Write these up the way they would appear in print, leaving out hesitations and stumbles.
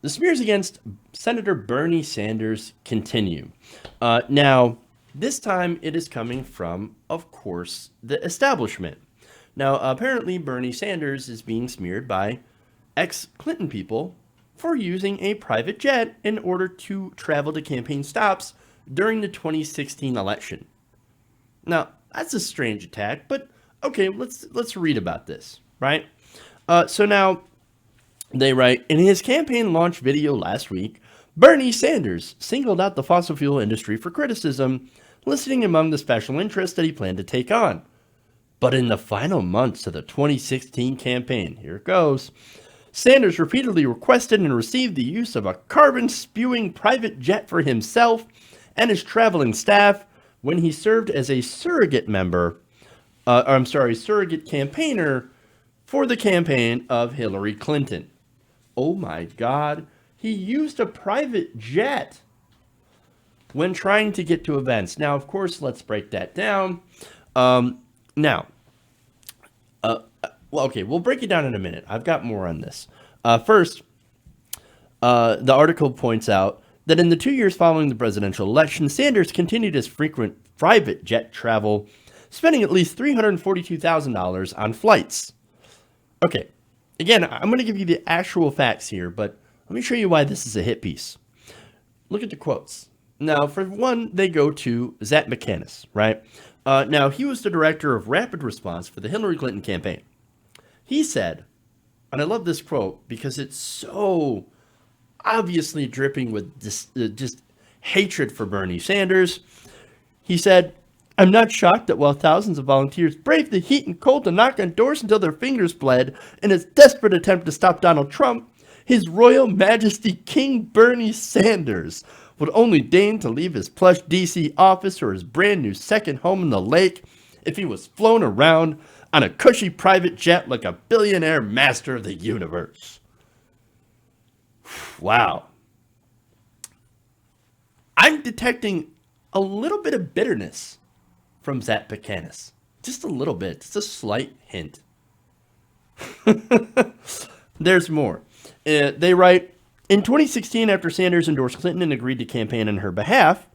The smears against Senator Bernie Sanders continue. Now, this time it is coming from, of course, the establishment. Now, apparently, Bernie Sanders is being smeared by ex Clinton people for using a private jet in order to travel to campaign stops during the 2016 election. Now, that's a strange attack, but okay, let's read about this, right? So now they write, in his campaign launch video last week, Bernie Sanders singled out the fossil fuel industry for criticism, listing among the special interests that he planned to take on. But in the final months of the 2016 campaign, here it goes, Sanders repeatedly requested and received the use of a carbon spewing private jet for himself and his traveling staff when he served as a surrogate campaigner for the campaign of Hillary Clinton. Oh my God, he used a private jet when trying to get to events. Now, of course, let's break that down. Now, well, okay, we'll break it down in a minute. I've got more on this. First, the article points out that in the 2 years following the presidential election, Sanders continued his frequent private jet travel, spending at least $342,000 on flights. Okay, again, I'm going to give you the actual facts here, but let me show you why this is a hit piece. Look at the quotes. Now, for one, they go to Zach McCannis, right? Now, he was the director of rapid response for the Hillary Clinton campaign. He said, and I love this quote because it's so obviously dripping with just hatred for Bernie Sanders. He said, I'm not shocked that while thousands of volunteers braved the heat and cold to knock on doors until their fingers bled in his desperate attempt to stop Donald Trump, His Royal Majesty King Bernie Sanders would only deign to leave his plush DC office or his brand new second home in the lake if he was flown around on a cushy private jet like a billionaire master of the universe. Wow. I'm detecting a little bit of bitterness from Zach McCannis. Just a little bit, just a slight hint. There's more. They write, in 2016, after Sanders endorsed Clinton and agreed to campaign on her behalf,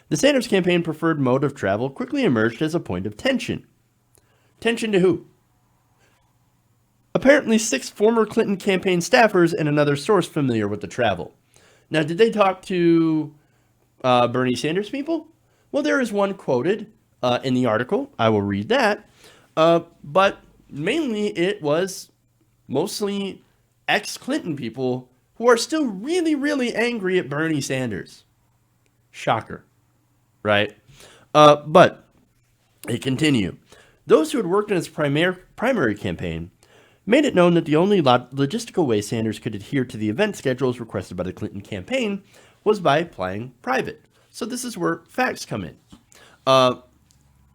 the Sanders campaign preferred mode of travel quickly emerged as a point of tension. Tension to who? Apparently 6 former Clinton campaign staffers and another source familiar with the travel. Now, did they talk to Bernie Sanders people? Well, there is one quoted in the article. I will read that. But mainly it was mostly ex-Clinton people who are still really, really angry at Bernie Sanders. Shocker, right? But they continue. Those who had worked in his primary campaign made it known that the only logistical way Sanders could adhere to the event schedules requested by the Clinton campaign was by applying private. So this is where facts come in. And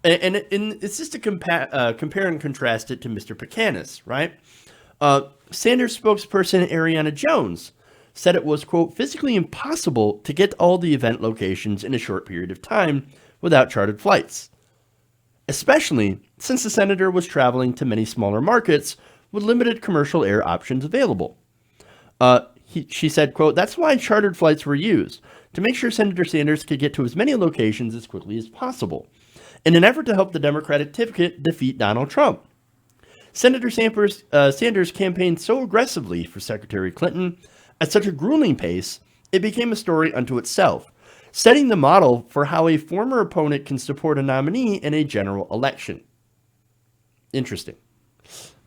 it's just to compare and contrast it to Mr. McCannis, right? Sanders spokesperson Ariana Jones said it was, quote, physically impossible to get all the event locations in a short period of time without chartered flights, especially since the senator was traveling to many smaller markets with limited commercial air options available. She said, quote, that's why chartered flights were used, to make sure Senator Sanders could get to as many locations as quickly as possible, in an effort to help the Democratic ticket defeat Donald Trump. Senator Sanders campaigned so aggressively for Secretary Clinton at such a grueling pace, it became a story unto itself, setting the model for how a former opponent can support a nominee in a general election. Interesting.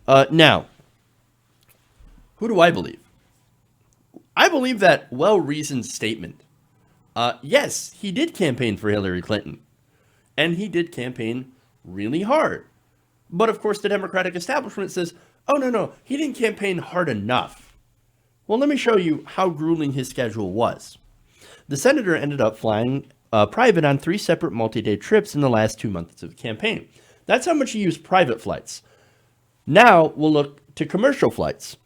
Now, who do I believe? I believe that well-reasoned statement. Yes, he did campaign for Hillary Clinton, and he did campaign really hard. But of course, the Democratic establishment says, oh, no, he didn't campaign hard enough. Well, let me show you how grueling his schedule was. The senator ended up flying private on 3 separate multi-day trips in the last 2 months of the campaign. That's how much he used private flights. Now we'll look to commercial flights.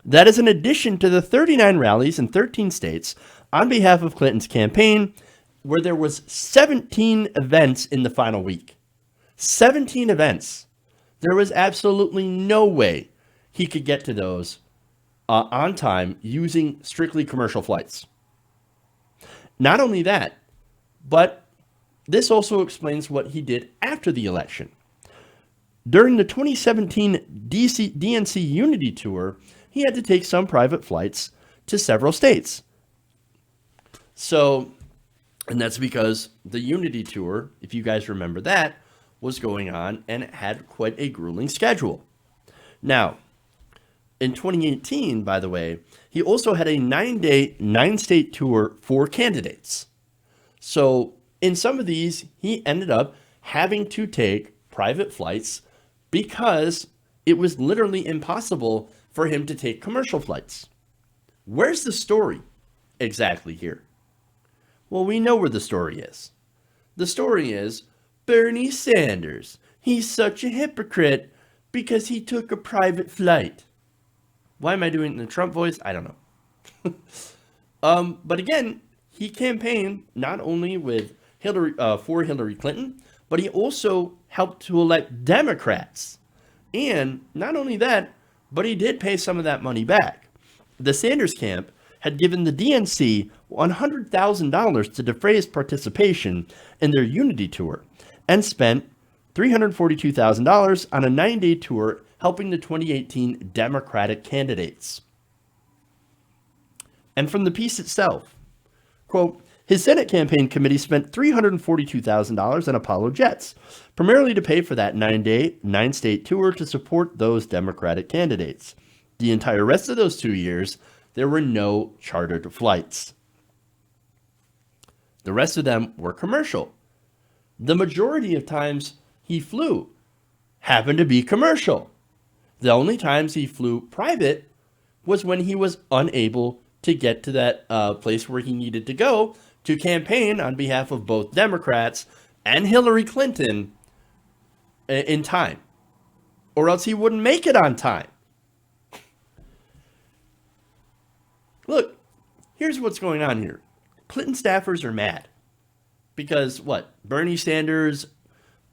That is in addition to the 39 rallies in 13 states on behalf of Clinton's campaign, where there was 17 events in the final week. 17 events. There was absolutely no way he could get to those on time using strictly commercial flights. Not only that, but this also explains what he did after the election. During the 2017 DNC Unity Tour, he had to take some private flights to several states. So, and that's because the Unity Tour, if you guys remember that, was going on and it had quite a grueling schedule. Now, in 2018, by the way, he also had a 9-day, 9-state tour for candidates. So in some of these, he ended up having to take private flights because it was literally impossible for him to take commercial flights. Where's the story exactly here? Well, we know where the story is. The story is Bernie Sanders. He's such a hypocrite because he took a private flight. Why am I doing the Trump voice? I don't know. But again, he campaigned not only with for Hillary Clinton, but he also helped to elect Democrats. And not only that, but he did pay some of that money back. The Sanders camp had given the DNC $100,000 to defray his participation in their Unity Tour and spent $342,000 on a 9-day tour helping the 2018 Democratic candidates. And from the piece itself, quote, his Senate campaign committee spent $342,000 on Apollo jets, primarily to pay for that 9-day, 9-state tour to support those Democratic candidates. The entire rest of those 2 years, there were no chartered flights. The rest of them were commercial. The majority of times he flew happened to be commercial. The only times he flew private was when he was unable to get to that place where he needed to go to campaign on behalf of both Democrats and Hillary Clinton in time, or else he wouldn't make it on time. Look, here's what's going on here. Clinton staffers are mad because what? Bernie Sanders,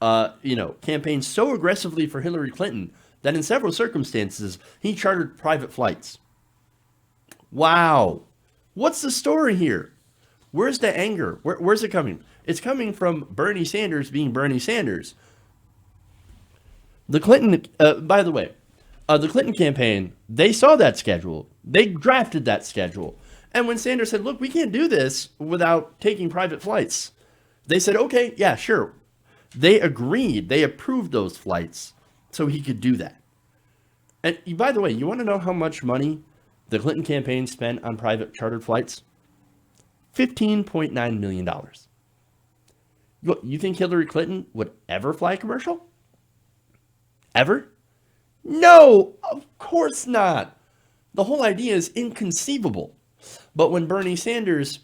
campaigned so aggressively for Hillary Clinton that in several circumstances he chartered private flights. Wow. What's the story here? Where's the anger? Where's it coming? It's coming from Bernie Sanders being Bernie Sanders. The Clinton, by the way, the Clinton campaign, they saw that schedule. They drafted that schedule. And when Sanders said, look, we can't do this without taking private flights, they said, okay, yeah, sure. They agreed. They approved those flights so he could do that. And by the way, you want to know how much money the Clinton campaign spent on private chartered flights? $15.9 million. You think Hillary Clinton would ever fly a commercial? Ever? No, of course not. The whole idea is inconceivable. But when Bernie Sanders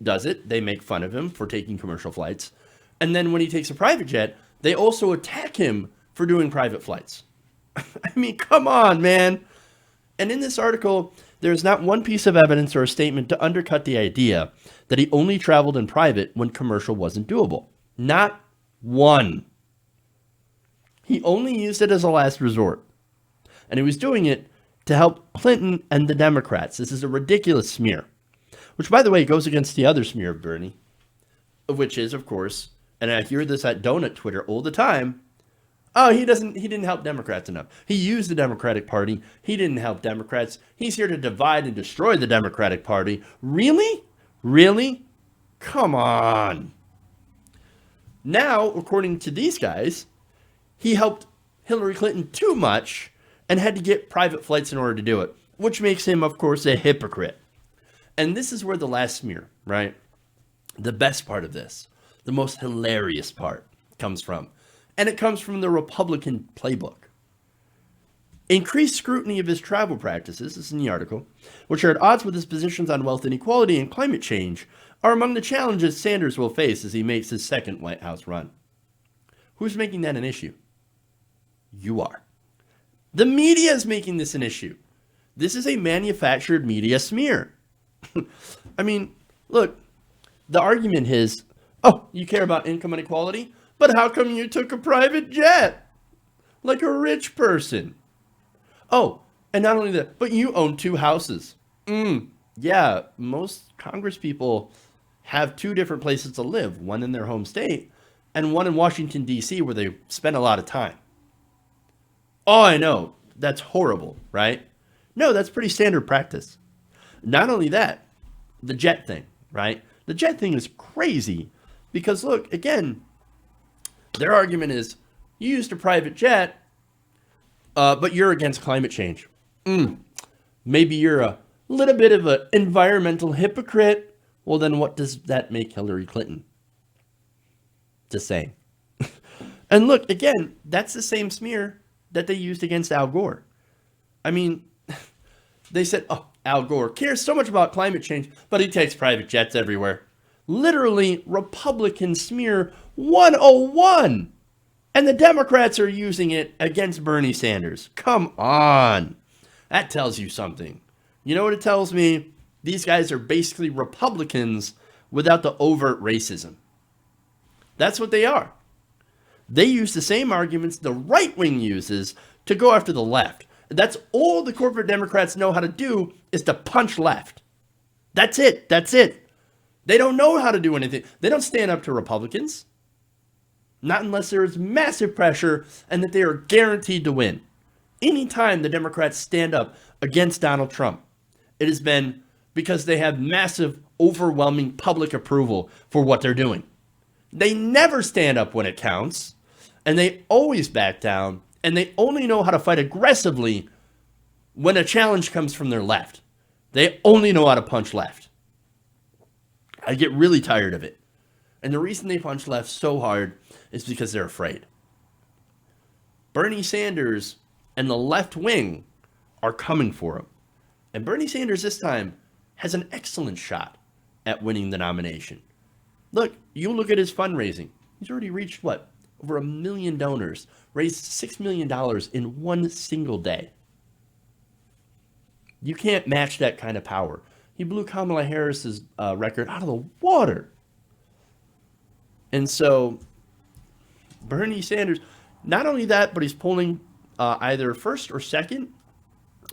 does it, they make fun of him for taking commercial flights. And then when he takes a private jet, they also attack him for doing private flights. I mean, come on, man. And in this article, there's not one piece of evidence or a statement to undercut the idea that he only traveled in private when commercial wasn't doable. Not one. He only used it as a last resort. And he was doing it to help Clinton and the Democrats. This is a ridiculous smear. Which, by the way, goes against the other smear of Bernie. Which is, of course, and I hear this at Donut Twitter all the time, oh, he didn't help Democrats enough. He used the Democratic Party. He didn't help Democrats. He's here to divide and destroy the Democratic Party. Really? Really? Come on. Now, according to these guys, he helped Hillary Clinton too much and had to get private flights in order to do it, which makes him, of course, a hypocrite. And this is where the last smear, right? The best part of this, the most hilarious part, comes from. And it comes from the Republican playbook. Increased scrutiny of his travel practices, this is in the article, which are at odds with his positions on wealth inequality and climate change, are among the challenges Sanders will face as he makes his second White House run. Who's making that an issue? You are. The media is making this an issue. This is a manufactured media smear. I mean, look, the argument is, oh, you care about income inequality? But how come you took a private jet? Like a rich person. Oh, And not only that, but you own two houses. Yeah, most Congress people have two different places to live, one in their home state and one in Washington, D.C., where they spend a lot of time. Oh, I know. That's horrible, right? No, that's pretty standard practice. Not only that, the jet thing, right? The jet thing is crazy because, look, again, their argument is you used a private jet, but you're against climate change. Maybe you're a little bit of an environmental hypocrite. Well, then what does that make Hillary Clinton? Just saying. And look, again, that's the same smear that they used against Al Gore. I mean, they said, oh, Al Gore cares so much about climate change, but he takes private jets everywhere. Literally, Republican smear 101. And the Democrats are using it against Bernie Sanders. Come on. That tells you something. You know what it tells me? These guys are basically Republicans without the overt racism. That's what they are. They use the same arguments the right wing uses to go after the left. That's all the corporate Democrats know how to do is to punch left. That's it. That's it. They don't know how to do anything. They don't stand up to Republicans. Not unless there is massive pressure and that they are guaranteed to win. Anytime the Democrats stand up against Donald Trump, it has been because they have massive, overwhelming public approval for what they're doing. They never stand up when it counts, and they always back down, and they only know how to fight aggressively when a challenge comes from their left. They only know how to punch left. I get really tired of it. And the reason they punch left so hard is because they're afraid. Bernie Sanders and the left wing are coming for him. And Bernie Sanders this time has an excellent shot at winning the nomination. Look, you look at his fundraising. He's already reached, what, over 1 million donors, raised $6 million in one single day. You can't match that kind of power. He blew Kamala Harris's record out of the water. And so, Bernie Sanders, not only that, but he's polling either first or second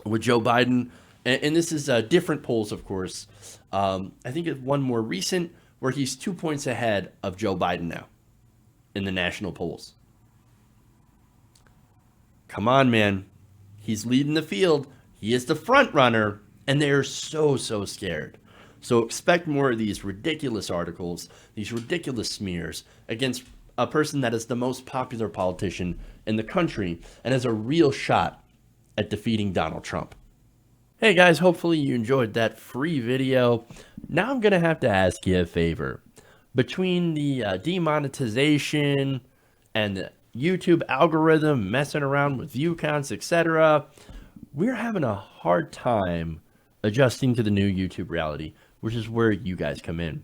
with Joe Biden. And this is different polls, of course. I think it's one more recent where he's 2 points ahead of Joe Biden now in the national polls. Come on, man. He's leading the field. He is the front runner, and they're so scared. So expect more of these ridiculous articles, these ridiculous smears against a person that is the most popular politician in the country and has a real shot at defeating Donald Trump. Hey guys, hopefully you enjoyed that free video. Now I'm going to have to ask you a favor. Between the demonetization and the YouTube algorithm messing around with view counts, etc., we're having a hard time adjusting to the new YouTube reality, which is where you guys come in.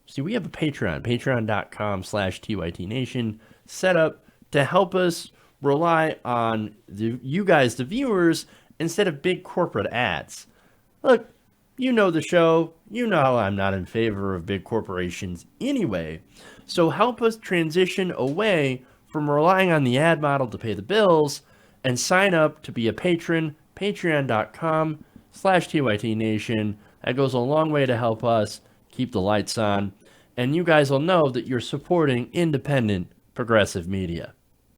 See, we have a Patreon, patreon.com/TYTNation, set up to help us rely on you guys, the viewers, instead of big corporate ads. Look, you know the show. You know I'm not in favor of big corporations anyway. So help us transition away from relying on the ad model to pay the bills and sign up to be a patron, patreon.com/TYTNation. That goes a long way to help us keep the lights on. And you guys will know that you're supporting independent progressive media.